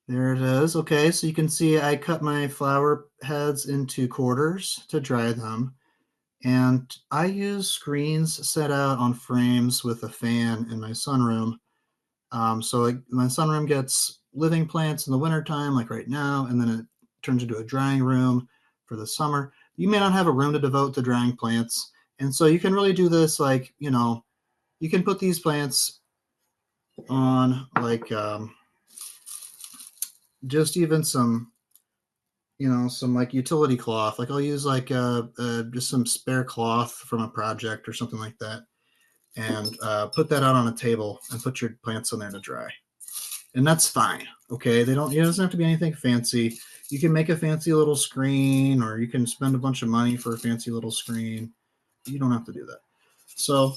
There it is. Okay, so you can see I cut my flower heads into quarters to dry them. And I use screens set out on frames with a fan in my sunroom. My sunroom gets living plants in the wintertime, like right now, and then it turns into a drying room for the summer. You may not have a room to devote to drying plants. And so you can really do this like, you know, you can put these plants on like just even some, you know, some like utility cloth. Like I'll use like just some spare cloth from a project or something like that, and put that out on a table and put your plants in there to dry. And that's fine. Okay, they don't. It doesn't have to be anything fancy. You can make a fancy little screen, or you can spend a bunch of money for a fancy little screen. You don't have to do that. So,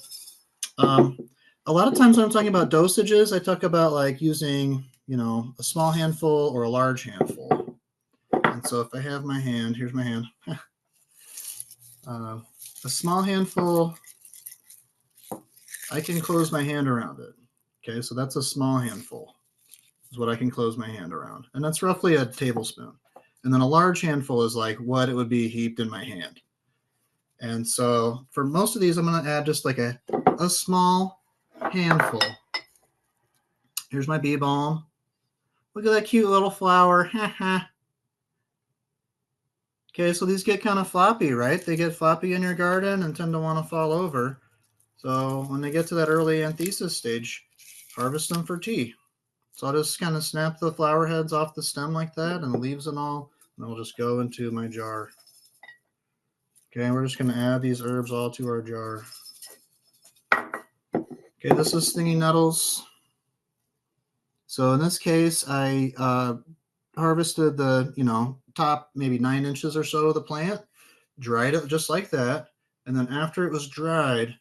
um, a lot of times when I'm talking about dosages, I talk about like using, you know, a small handful or a large handful. And so if I have my hand, here's my hand. A small handful, I can close my hand around it. Okay, so that's a small handful. Is what I can close my hand around. And that's roughly a tablespoon. And then a large handful is like what it would be heaped in my hand. And so for most of these, I'm going to add just like a small handful. Here's my bee balm. Look at that cute little flower. Okay, so these get kind of floppy, right? They get floppy in your garden and tend to want to fall over. So when they get to that early anthesis stage, harvest them for tea. So I'll just kind of snap the flower heads off the stem like that and the leaves and all, and I'll just go into my jar. Okay, we're just going to add these herbs all to our jar. Okay, this is stinging nettles. So in this case, I harvested the, you know, top maybe 9 inches or so of the plant, dried it just like that, and then after it was dried,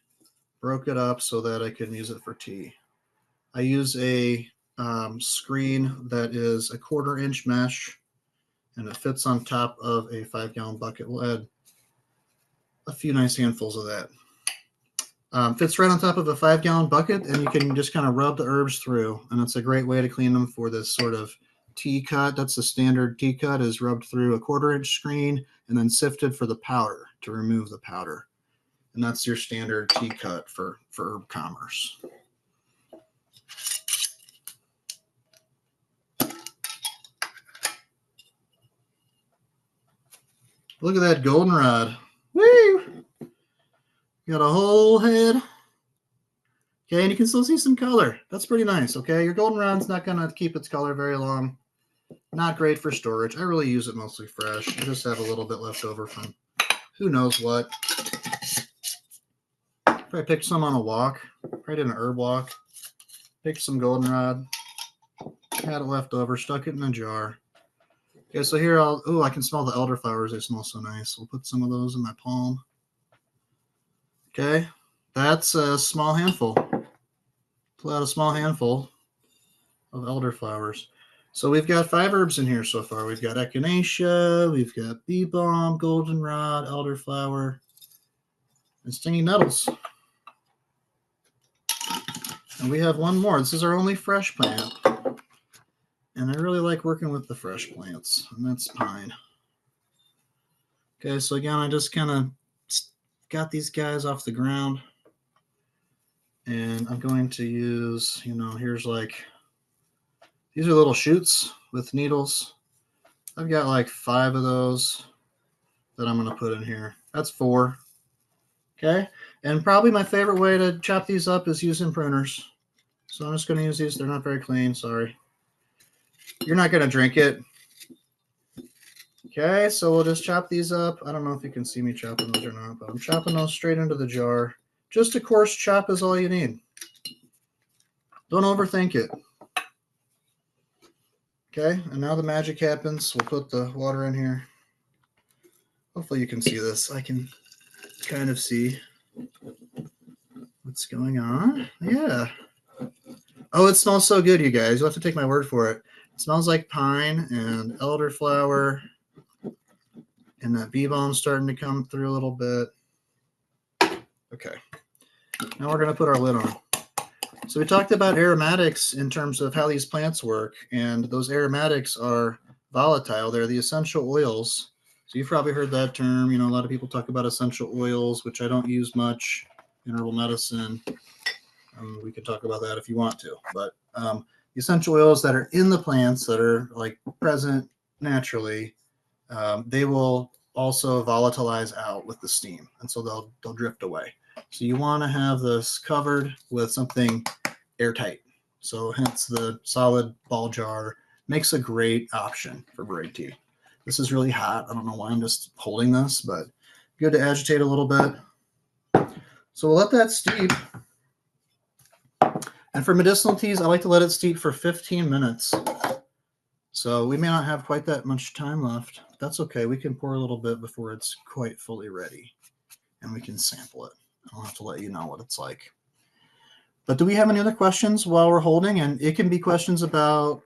broke it up so that I could use it for tea. I use a screen that is a 1/4 inch mesh, and it fits on top of a 5-gallon bucket. We'll add a few nice handfuls of that. Fits right on top of a 5-gallon bucket, and you can just kind of rub the herbs through, and it's a great way to clean them for this sort of tea cut. That's the standard tea cut, is rubbed through a 1/4 inch screen and then sifted for the powder to remove the powder. And that's your standard tea cut for herb commerce. Look at that goldenrod. Woo! Got a whole head. Okay, and you can still see some color. That's pretty nice, okay? Your goldenrod's not going to keep its color very long. Not great for storage. I really use it mostly fresh. I just have a little bit left over from who knows what. Probably picked some on a walk. Probably did an herb walk. Picked some goldenrod. Had it left over. Stuck it in a jar. Okay, so here I can smell the elderflowers. They smell so nice. We'll put some of those in my palm. Okay, that's a small handful. Pull out a small handful of elderflowers. So we've got 5 herbs in here so far. We've got echinacea, we've got bee balm, goldenrod, elderflower, and stinging nettles. And we have one more. This is our only fresh plant. And I really like working with the fresh plants, and that's pine. Okay, so again, I just kind of got these guys off the ground. And I'm going to use, here's like, these are little shoots with needles. I've got like 5 of those that I'm going to put in here. That's 4. Okay. And probably my favorite way to chop these up is using pruners. So I'm just going to use these. They're not very clean. Sorry. You're not going to drink it. Okay. So we'll just chop these up. I don't know if you can see me chopping those or not, but I'm chopping those straight into the jar. Just a coarse chop is all you need. Don't overthink it. Okay. And now the magic happens. We'll put the water in here. Hopefully you can see this. I can kind of see what's going on. Yeah. Oh, it smells so good, you guys. You'll have to take my word for it. It smells like pine and elderflower, and that bee balm starting to come through a little bit. Okay. Now we're going to put our lid on. So we talked about aromatics in terms of how these plants work, and those aromatics are volatile. They're the essential oils. So you've probably heard that term. A lot of people talk about essential oils, which I don't use much in herbal medicine. We could talk about that if you want to, but the essential oils that are in the plants that are like present naturally, they will also volatilize out with the steam, and so they'll drift away. So you want to have this covered with something airtight. So hence the solid ball jar makes a great option for brewing tea. This is really hot. I don't know why I'm just holding this, but good to agitate a little bit. So we'll let that steep. And for medicinal teas, I like to let it steep for 15 minutes. So we may not have quite that much time left. That's okay. We can pour a little bit before it's quite fully ready, and we can sample it. I'll have to let you know what it's like. But do we have any other questions while we're holding? And it can be questions about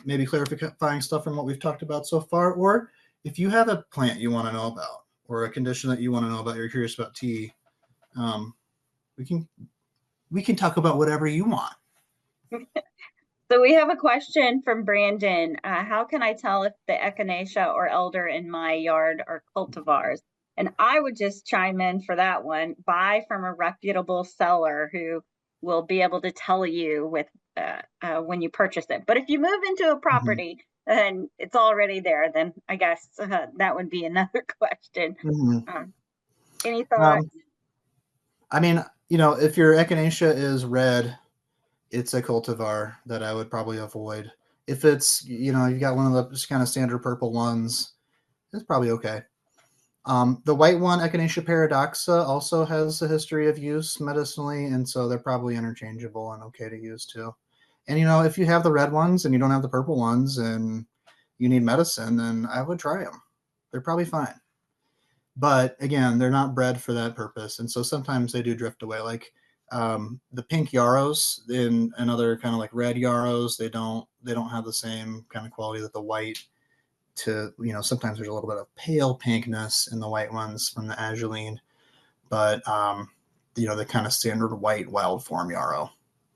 maybe clarifying stuff from what we've talked about so far, or if you have a plant you want to know about, or a condition that you want to know about, you're curious about tea, we can talk about whatever you want. So we have a question from Brandon. How can I tell if the echinacea or elder in my yard are cultivars? And I would just chime in for that one. Buy from a reputable seller who will be able to tell you with when you purchase it. But if you move into a property and it's already there, then I guess that would be another question. Any thoughts? I mean, if your echinacea is red, it's a cultivar that I would probably avoid. If it's, you've got one of the just kind of standard purple ones, it's probably okay. The white one, Echinacea paradoxa, also has a history of use medicinally, and so they're probably interchangeable and okay to use too. And, if you have the red ones and you don't have the purple ones and you need medicine, then I would try them. They're probably fine. But again, they're not bred for that purpose. And so sometimes they do drift away. Like the pink yarrows and other kind of like red yarrows, they don't have the same kind of quality that the white sometimes there's a little bit of pale pinkness in the white ones from the azulene, but the kind of standard white wild form yarrow.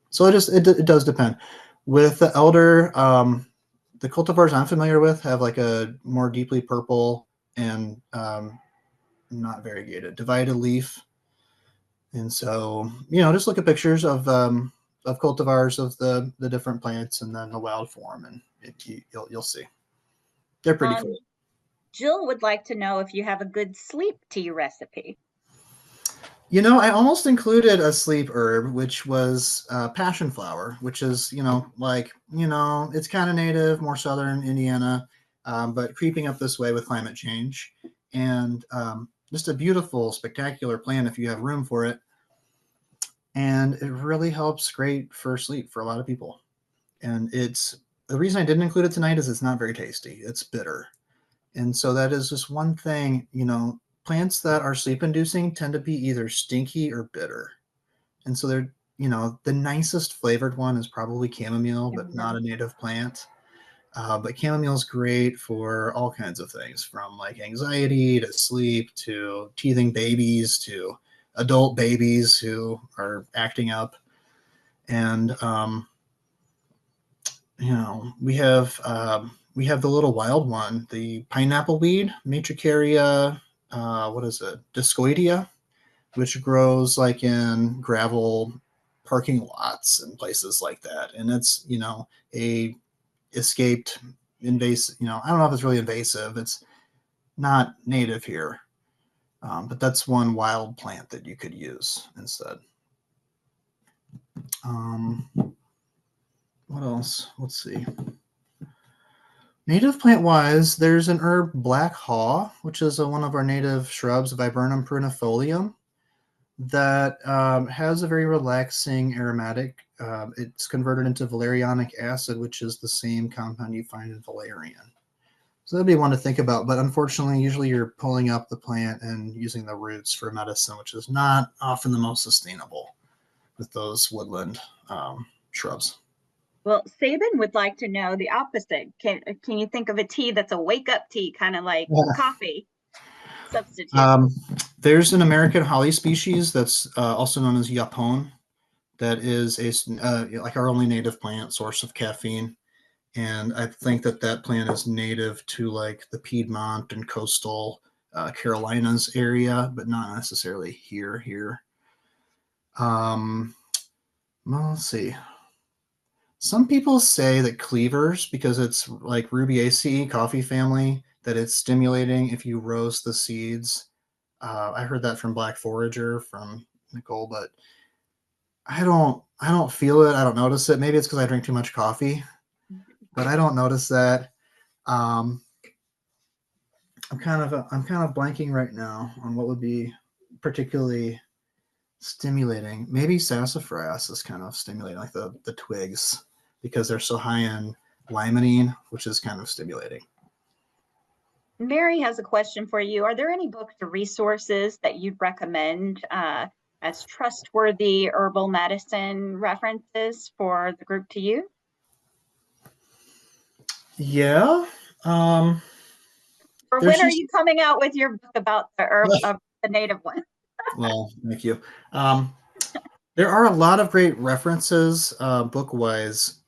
So it does depend. With the elder, the cultivars I'm familiar with have like a more deeply purple and not variegated, divided leaf. And so, just look at pictures of cultivars of the different plants and then the wild form, and you'll see. They're pretty cool. Jill would like to know if you have a good sleep tea recipe. I almost included a sleep herb, which was passion flower, which is, it's kind of native, more southern Indiana, but creeping up this way with climate change. And just a beautiful, spectacular plant if you have room for it. And it really helps great for sleep for a lot of people. And the reason I didn't include it tonight is it's not very tasty. It's bitter. And so that is just one thing, plants that are sleep inducing tend to be either stinky or bitter. And so they're, the nicest flavored one is probably chamomile, but not a native plant. But chamomile is great for all kinds of things, from like anxiety to sleep to teething babies to adult babies who are acting up. And we have the little wild one, the pineapple weed, Matricaria, what is it, discoidea, which grows like in gravel parking lots and places like that. And it's, a escaped invasive, I don't know if it's really invasive. It's not native here. But that's one wild plant that you could use instead. What else? Let's see. Native plant wise, there's an herb black haw, which is one of our native shrubs, Viburnum prunifolium, that has a very relaxing aromatic. It's converted into valerianic acid, which is the same compound you find in valerian. So that'd be one to think about. But unfortunately, usually you're pulling up the plant and using the roots for medicine, which is not often the most sustainable with those woodland shrubs. Well, Sabin would like to know the opposite. Can you think of a tea that's a wake up tea, kind of like coffee substitute? There's an American holly species that's also known as yapon. That is like our only native plant source of caffeine. And I think that plant is native to like the Piedmont and coastal Carolinas area, but not necessarily here. Well, let's see. Some people say that cleavers, because it's like Rubiaceae coffee family, that it's stimulating if you roast the seeds. I heard that from Black Forager from Nicole, but I don't feel it. I don't notice it. Maybe it's because I drink too much coffee, but I don't notice that. I'm kind of blanking right now on what would be particularly stimulating. Maybe sassafras is kind of stimulating, like the twigs, because they're so high in limonene, which is kind of stimulating. Mary has a question for you. Are there any books or resources that you'd recommend as trustworthy herbal medicine references for the group to use? Yeah. Or when are you coming out with your book about the herb of the native one? Well, thank you. There are a lot of great references book-wise,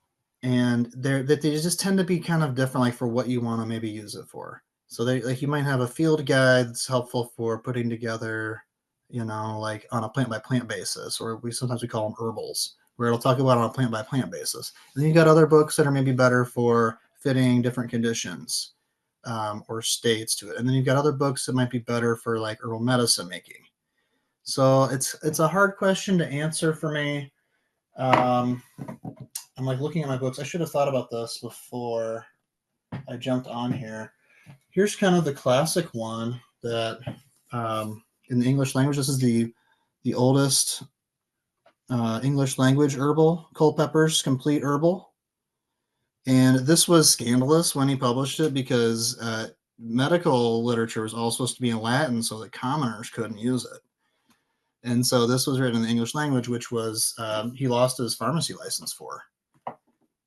and they just tend to be kind of different, like for what you want to maybe use it for. So you might have a field guide that's helpful for putting together, like on a plant by plant basis, or sometimes we call them herbals, where it'll talk about it on a plant by plant basis. And then you got other books that are maybe better for fitting different conditions or states to it. And then you've got other books that might be better for like herbal medicine making. So it's a hard question to answer for me. I'm like looking at my books. I should have thought about this before I jumped on here. Here's kind of the classic one that in the English language, this is the oldest English language herbal, Culpeper's Complete Herbal. And this was scandalous when he published it because medical literature was all supposed to be in Latin so that commoners couldn't use it. And so this was written in the English language, which was he lost his pharmacy license for.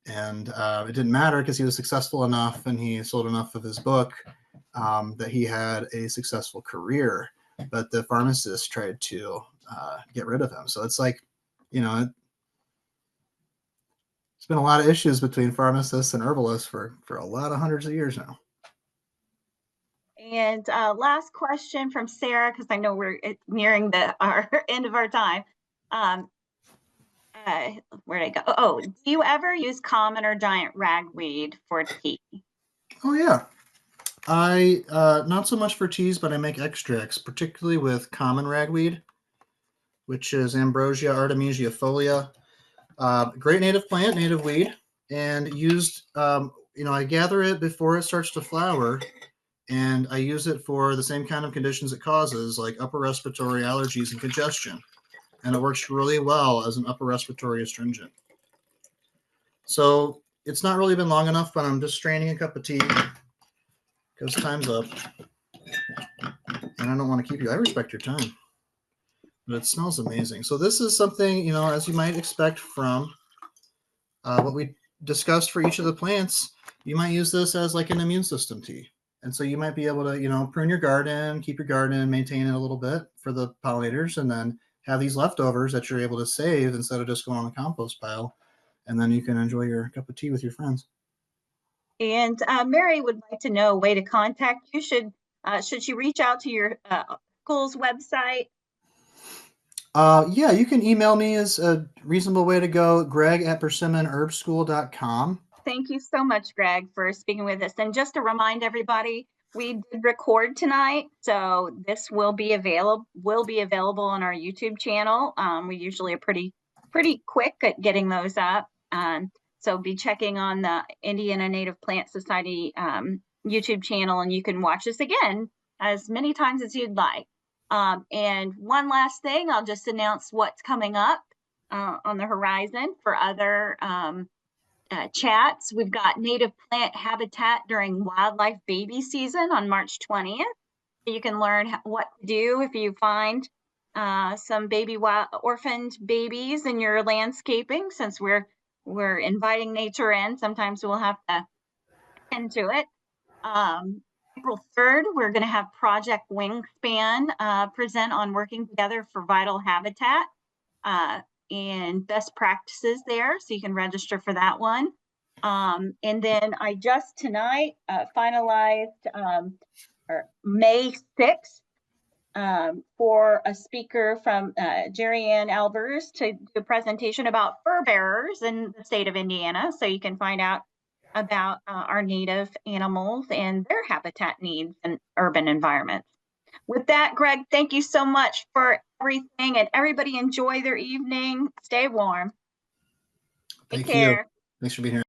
And it didn't matter because he was successful enough and he sold enough of his book that he had a successful career. But the pharmacist tried to get rid of him. So it's like, it's been a lot of issues between pharmacists and herbalists for a lot of hundreds of years now. And last question from Sarah, because I know we're nearing our end of our time. Where'd I go? Oh, do you ever use common or giant ragweed for tea? Oh, yeah. I, not so much for teas, but I make extracts, particularly with common ragweed, which is Ambrosia artemisia folia. Great native plant, native weed, and used, I gather it before it starts to flower, and I use it for the same kind of conditions it causes, like upper respiratory allergies and congestion. And it works really well as an upper respiratory astringent. So it's not really been long enough, but I'm just straining a cup of tea because time's up. and I don't want to keep you. I respect your time, but it smells amazing. So this is something, as you might expect from what we discussed for each of the plants. You might use this as like an immune system tea. And so you might be able to, prune your garden, keep your garden, maintain it a little bit for the pollinators, and then have these leftovers that you're able to save instead of just going on the compost pile. And then you can enjoy your cup of tea with your friends. And Mary would like to know a way to contact you. Should she reach out to your school's website? Yeah, you can email me as a reasonable way to go, greg@persimmonherbschool.com. Thank you so much, Greg, for speaking with us. And just to remind everybody, we did record tonight, so this will be available on our YouTube channel. We usually are pretty quick at getting those up. So be checking on the Indiana Native Plant Society YouTube channel, and you can watch us again as many times as you'd like. And one last thing, I'll just announce what's coming up on the horizon for other chats. We've got native plant habitat during wildlife baby season on March 20th. You can learn what to do if you find some orphaned babies in your landscaping. Since we're inviting nature in, sometimes we'll have to tend to it. April 3rd, we're going to have Project Wingspan present on working together for vital habitat and best practices there, so you can register for that one. And then I just tonight finalized May 6th for a speaker from Jerry Ann Albers to do a presentation about fur bearers in the state of Indiana, so you can find out about our native animals and their habitat needs in urban environments. With that, Greg, thank you so much for everything, and everybody enjoy their evening. Stay warm. Thank Take care. you. Thanks for being here.